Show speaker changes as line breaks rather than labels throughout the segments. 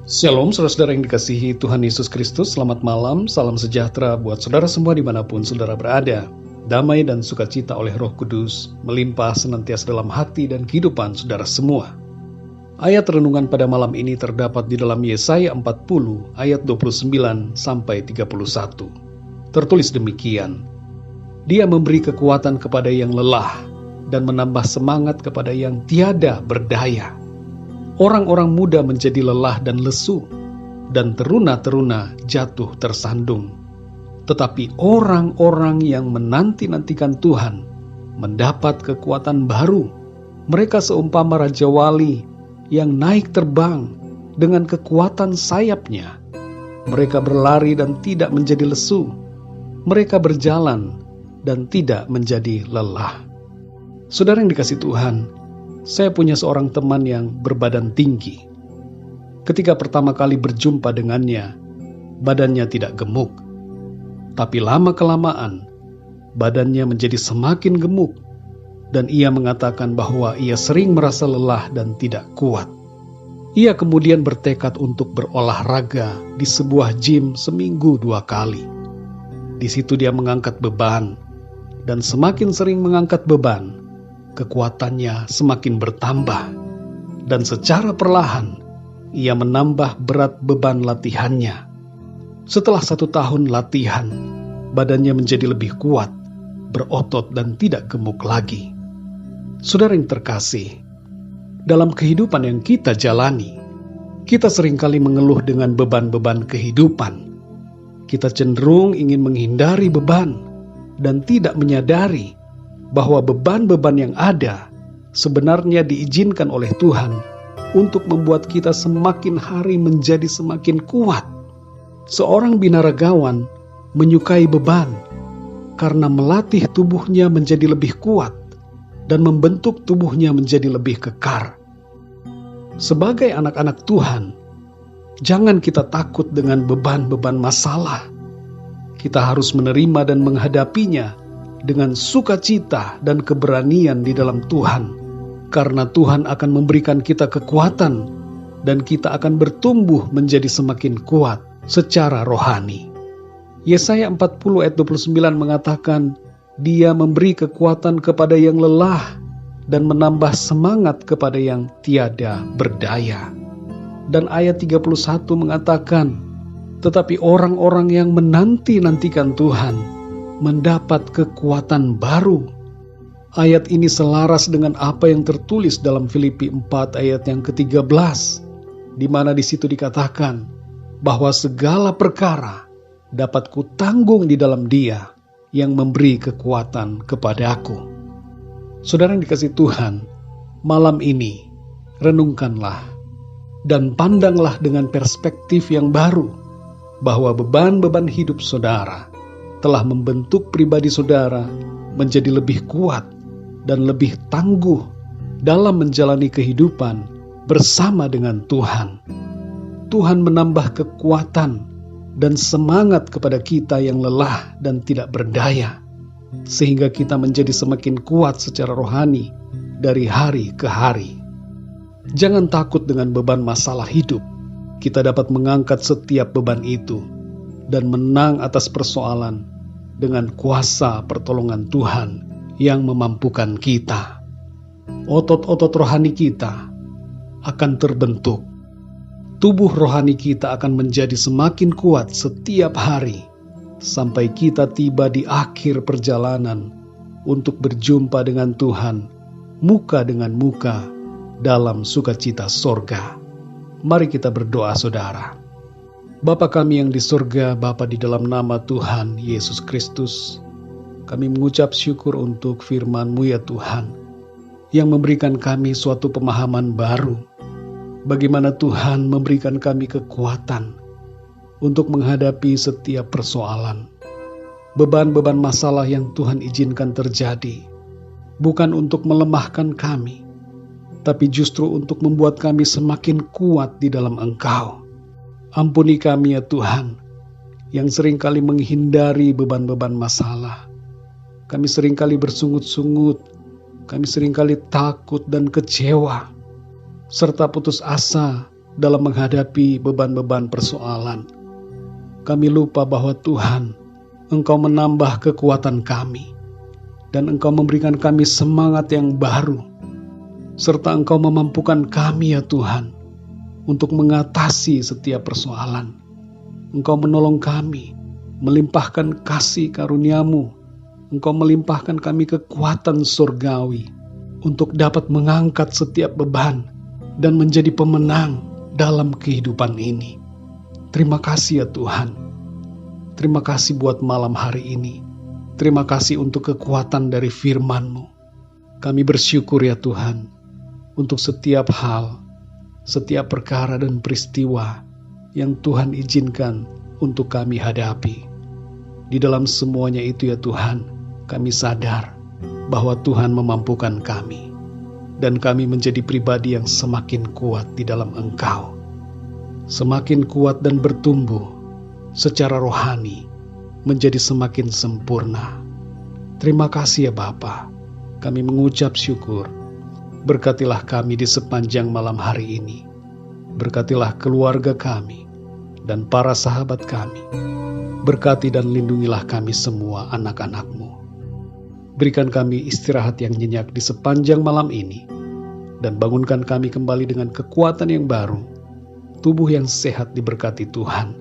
Shalom, saudara-saudara yang dikasihi Tuhan Yesus Kristus. Selamat malam, salam sejahtera buat saudara semua dimanapun saudara berada. Damai dan sukacita oleh Roh Kudus melimpah senantiasa dalam hati dan kehidupan saudara semua. Ayat renungan pada malam ini terdapat di dalam Yesaya 40 ayat 29 sampai 31. Tertulis demikian: Dia memberi kekuatan kepada yang lelah dan menambah semangat kepada yang tiada berdaya. Orang-orang muda menjadi lelah dan lesu, dan teruna-teruna jatuh tersandung. Tetapi orang-orang yang menanti-nantikan Tuhan mendapat kekuatan baru. Mereka seumpama Raja Wali yang naik terbang dengan kekuatan sayapnya. Mereka berlari dan tidak menjadi lesu. Mereka berjalan dan tidak menjadi lelah. Saudara yang dikasihi Tuhan, saya punya seorang teman yang berbadan tinggi. Ketika pertama kali berjumpa dengannya, badannya tidak gemuk. Tapi lama-kelamaan, badannya menjadi semakin gemuk. Dan ia mengatakan bahwa ia sering merasa lelah dan tidak kuat. Ia kemudian bertekad untuk berolahraga di sebuah gym seminggu 2 kali. Di situ dia mengangkat beban, dan semakin sering mengangkat beban, kekuatannya semakin bertambah, dan secara perlahan ia menambah berat beban latihannya. Setelah 1 tahun latihan, badannya menjadi lebih kuat, berotot dan tidak gemuk lagi. Saudara yang terkasih, dalam kehidupan yang kita jalani, kita seringkali mengeluh dengan beban-beban kehidupan. Kita cenderung ingin menghindari beban dan tidak menyadari bahwa beban-beban yang ada sebenarnya diizinkan oleh Tuhan untuk membuat kita semakin hari menjadi semakin kuat. Seorang binaragawan menyukai beban karena melatih tubuhnya menjadi lebih kuat dan membentuk tubuhnya menjadi lebih kekar. Sebagai anak-anak Tuhan, jangan kita takut dengan beban-beban masalah. Kita harus menerima dan menghadapinya dengan sukacita dan keberanian di dalam Tuhan, karena Tuhan akan memberikan kita kekuatan dan kita akan bertumbuh menjadi semakin kuat secara rohani. Yesaya 40 ayat 29 mengatakan, Dia memberi kekuatan kepada yang lelah dan menambah semangat kepada yang tiada berdaya. Dan ayat 31 mengatakan, tetapi orang-orang yang menanti-nantikan Tuhan mendapat kekuatan baru. Ayat ini selaras dengan apa yang tertulis dalam Filipi 4 ayat yang ke-13, di mana di situ dikatakan bahwa segala perkara dapat kutanggung di dalam Dia yang memberi kekuatan kepadaku. Saudara yang dikasihi Tuhan, malam ini renungkanlah dan pandanglah dengan perspektif yang baru bahwa beban-beban hidup saudara telah membentuk pribadi saudara menjadi lebih kuat dan lebih tangguh dalam menjalani kehidupan bersama dengan Tuhan. Tuhan menambah kekuatan dan semangat kepada kita yang lelah dan tidak berdaya, sehingga kita menjadi semakin kuat secara rohani dari hari ke hari. Jangan takut dengan beban masalah hidup. Kita dapat mengangkat setiap beban itu dan menang atas persoalan dengan kuasa pertolongan Tuhan yang memampukan kita. Otot-otot rohani kita akan terbentuk. Tubuh rohani kita akan menjadi semakin kuat setiap hari sampai kita tiba di akhir perjalanan untuk berjumpa dengan Tuhan muka dengan muka dalam sukacita sorga. Mari kita berdoa, saudara. Bapa kami yang di surga, Bapa, di dalam nama Tuhan Yesus Kristus, kami mengucap syukur untuk firman-Mu ya Tuhan, yang memberikan kami suatu pemahaman baru, bagaimana Tuhan memberikan kami kekuatan untuk menghadapi setiap persoalan. Beban-beban masalah yang Tuhan izinkan terjadi, bukan untuk melemahkan kami, tapi justru untuk membuat kami semakin kuat di dalam Engkau. Ampuni kami ya Tuhan, yang seringkali menghindari beban-beban masalah. Kami seringkali bersungut-sungut, kami seringkali takut dan kecewa, serta putus asa dalam menghadapi beban-beban persoalan. Kami lupa bahwa Tuhan, Engkau menambah kekuatan kami, dan Engkau memberikan kami semangat yang baru, serta Engkau memampukan kami ya Tuhan, untuk mengatasi setiap persoalan. Engkau menolong kami, melimpahkan kasih karunia-Mu. Engkau melimpahkan kami kekuatan surgawi untuk dapat mengangkat setiap beban dan menjadi pemenang dalam kehidupan ini. Terima kasih ya Tuhan. Terima kasih buat malam hari ini. Terima kasih untuk kekuatan dari firman-Mu. Kami bersyukur ya Tuhan untuk setiap hal, setiap perkara dan peristiwa yang Tuhan izinkan untuk kami hadapi. Di dalam semuanya itu ya Tuhan, kami sadar bahwa Tuhan memampukan kami, dan kami menjadi pribadi yang semakin kuat di dalam Engkau, semakin kuat dan bertumbuh secara rohani, menjadi semakin sempurna. Terima kasih ya Bapa, kami mengucap syukur. Berkatilah kami di sepanjang malam hari ini. Berkatilah keluarga kami dan para sahabat kami. Berkati dan lindungilah kami semua anak-anak-Mu. Berikan kami istirahat yang nyenyak di sepanjang malam ini, dan bangunkan kami kembali dengan kekuatan yang baru, tubuh yang sehat diberkati Tuhan,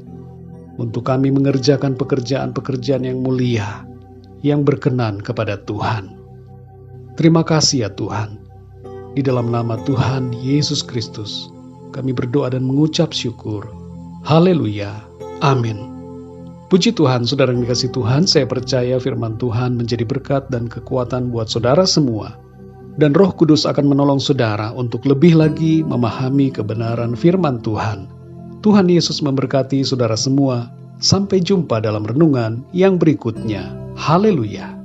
untuk kami mengerjakan pekerjaan-pekerjaan yang mulia, yang berkenan kepada Tuhan. Terima kasih ya Tuhan. Di dalam nama Tuhan Yesus Kristus, kami berdoa dan mengucap syukur. Haleluya. Amin. Puji Tuhan, saudara yang dikasihi Tuhan, saya percaya firman Tuhan menjadi berkat dan kekuatan buat saudara semua. Dan Roh Kudus akan menolong saudara untuk lebih lagi memahami kebenaran firman Tuhan. Tuhan Yesus memberkati saudara semua. Sampai jumpa dalam renungan yang berikutnya. Haleluya.